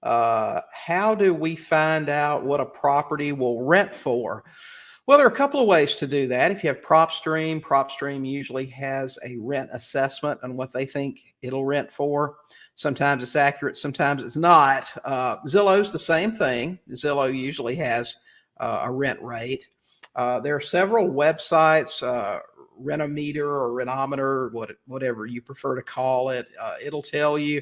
How do we find out what a property will rent for? Well, there are a couple of ways to do that. If you have PropStream usually has a rent assessment on what they think it'll rent for. Sometimes it's accurate, sometimes it's not. Zillow's the same thing. Zillow usually has a rent rate. There are several websites, Rentometer or Rentometer, whatever you prefer to call it. It'll tell you.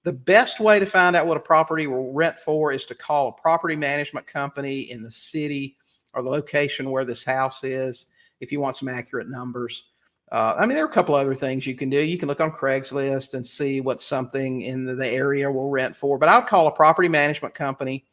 The best way to find out what a property will rent for is to call a property management company in the city or the location where this house is, if you want some accurate numbers. I mean, there are a couple other things you can do. You can look on Craigslist and see what something in the area will rent for. But I'll call a property management company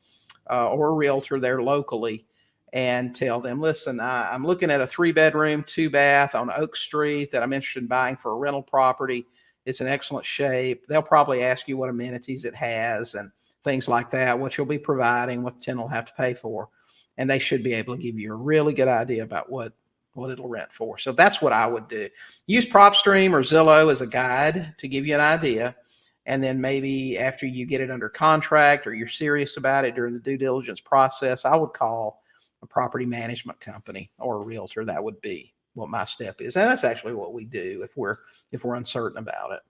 or a realtor there locally and tell them, listen, I'm looking at a 3-bedroom, 2-bath on Oak Street that I'm interested in buying for a rental property. It's in excellent shape. They'll probably ask you what amenities it has and things like that, what you'll be providing, what the tenant will have to pay for. And they should be able to give you a really good idea about what it'll rent for. So that's what I would do. Use PropStream or Zillow as a guide to give you an idea. And then maybe after you get it under contract or you're serious about it during the due diligence process, I would call a property management company or a realtor. That would be what my step is. And that's actually what we do if we're uncertain about it.